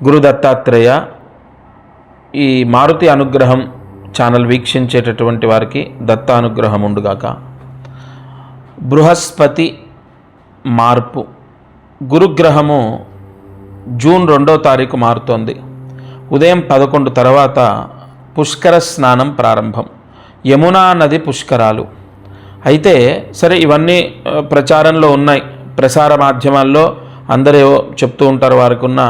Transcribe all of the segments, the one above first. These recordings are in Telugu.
గురు దత్తాత్రేయ. ఈ మారుతి అనుగ్రహం ఛానల్ వీక్షించేటటువంటి వారికి దత్తానుగ్రహం ఉండుగాక. బృహస్పతి మార్పు. గురుగ్రహము జూన్ 2వ తారీఖు మారుతోంది. ఉదయం 11 తర్వాత పుష్కర స్నానం ప్రారంభం. యమునా నది పుష్కరాలు. అయితే సరే, ఇవన్నీ ప్రచారంలో ఉన్నాయి, ప్రసార మాధ్యమాల్లో అందరూ చెప్తూ ఉంటారు, వారికి ఉన్న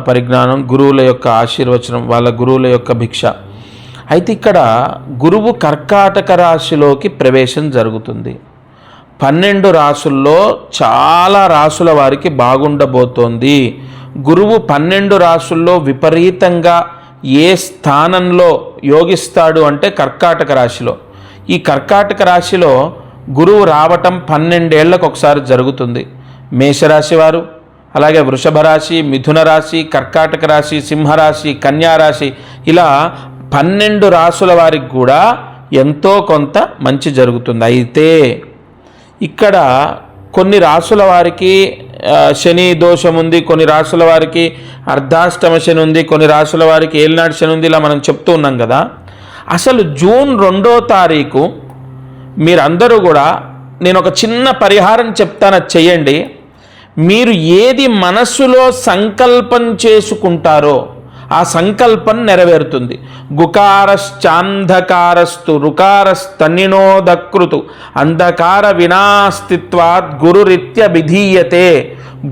పరిజ్ఞానం, గురువుల యొక్క ఆశీర్వచనం, వాళ్ళ గురువుల యొక్క భిక్ష. అయితే ఇక్కడ గురువు కర్కాటక రాశిలోకి ప్రవేశం జరుగుతుంది. 12 రాశుల్లో చాలా రాశుల వారికి బాగుండబోతోంది. గురువు 12 రాశుల్లో విపరీతంగా ఏ స్థానంలో యోగిస్తాడు అంటే కర్కాటక రాశిలో. ఈ కర్కాటక రాశిలో గురువు రావటం 12 ఏళ్లకు ఒకసారి జరుగుతుంది. మేషరాశి వారు, అలాగే వృషభ రాశి, మిథున రాశి, కర్కాటక రాశి, సింహరాశి, కన్యారాశి, ఇలా 12 రాశుల వారికి కూడా ఎంతో కొంత మంచి జరుగుతుంది. అయితే ఇక్కడ కొన్ని రాశుల వారికి శని దోషం ఉంది, కొన్ని రాశుల వారికి అర్ధాష్టమ శని ఉంది, కొన్ని రాశుల వారికి ఏలినాటి శని ఉంది, ఇలా మనం చెప్తూ ఉన్నాం కదా. అసలు జూన్ 2వ తారీఖు మీరందరూ కూడా, నేను ఒక చిన్న పరిహారం చెప్తాను, అది చెయ్యండి. మీరు ఏది మనస్సులో సంకల్పం చేసుకుంటారో ఆ సంకల్పం నెరవేరుతుంది. గుకారశ్చాంధకారస్తు రుకారస్తన్నినోదకృతు అంధకార వినాస్తిత్వాత్ గురురిత్య విధీయతే.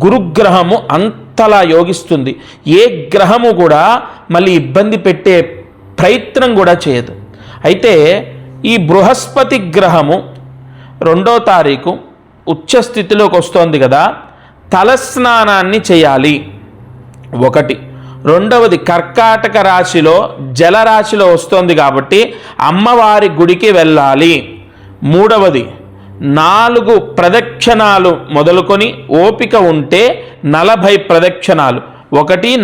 గురుగ్రహము అంతలా యోగిస్తుంది. ఏ గ్రహము కూడా మళ్ళీ ఇబ్బంది పెట్టే ప్రయత్నం కూడా చేయదు. అయితే ఈ బృహస్పతి గ్రహము 2వ తారీఖు ఉచ్చస్థితిలోకి వస్తోంది కదా, తలస్నానాన్ని చేయాలి ఒకటి. రెండవది, కర్కాటక రాశిలో జలరాశిలో వస్తోంది కాబట్టి అమ్మవారి గుడికి వెళ్ళాలి. మూడవది, 4 ప్రదక్షిణాలు మొదలుకొని ఓపిక ఉంటే 40 ప్రదక్షిణాలు,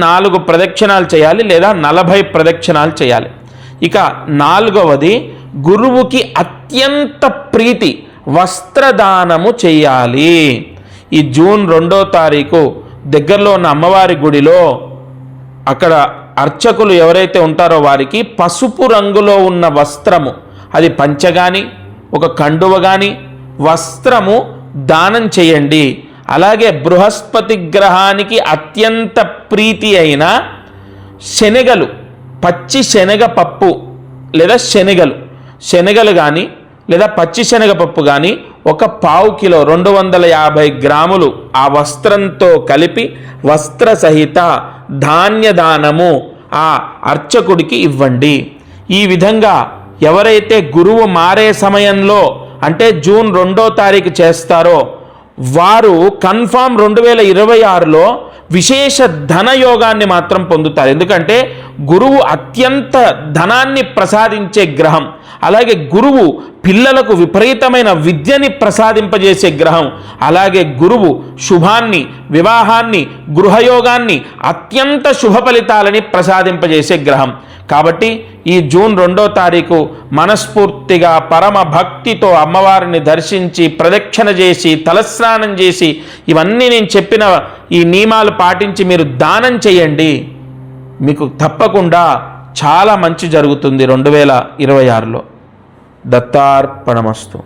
4 ప్రదక్షిణాలు చేయాలి లేదా 40 ప్రదక్షిణాలు చేయాలి. ఇక 4వది, గురువుకి అత్యంత ప్రీతి వస్త్రదానము చేయాలి. ఈ జూన్ 2వ తారీఖు దగ్గరలో ఉన్న అమ్మవారి గుడిలో అక్కడ అర్చకులు ఎవరైతే ఉంటారో వారికి పసుపు రంగులో ఉన్న వస్త్రము, అది పంచ కానీ ఒక కండువ కానీ వస్త్రము దానం చేయండి. అలాగే బృహస్పతి గ్రహానికి అత్యంత ప్రీతి అయిన శనగలు, పచ్చి శనగపప్పు లేదా శనగలు కానీ లేదా పచ్చి శనగపప్పు కానీ 1/4 కిలో 250 గ్రాములు ఆ వస్త్రంతో కలిపి వస్త్ర సహిత ధాన్యదానము ఆ అర్చకుడికి ఇవ్వండి. ఈ విధంగా ఎవరైతే గురువు మారే సమయంలో అంటే జూన్ 2వ తారీఖు చేస్తారో వారు కన్ఫామ్ 2026లో విశేష ధనయోగాన్ని మాత్రం పొందుతారు. ఎందుకంటే గురువు అత్యంత ధనాన్ని ప్రసాదించే గ్రహం. అలాగే గురువు పిల్లలకు విపరీతమైన విద్యని ప్రసాదింపజేసే గ్రహం. అలాగే గురువు శుభాన్ని, వివాహాన్ని, గృహయోగాన్ని, అత్యంత శుభ ఫలితాలని ప్రసాదింపజేసే గ్రహం. కాబట్టి ఈ జూన్ 2వ తారీఖు మనస్ఫూర్తిగా పరమ భక్తితో అమ్మవారిని దర్శించి ప్రదక్షిణ చేసి తలస్నానం చేసి ఇవన్నీ నేను చెప్పిన ఈ నియమాలు పాటించి మీరు దానం చేయండి. మీకు తప్పకుండా చాలా మంచి జరుగుతుంది 2026లో. దత్తార్పణమస్తు.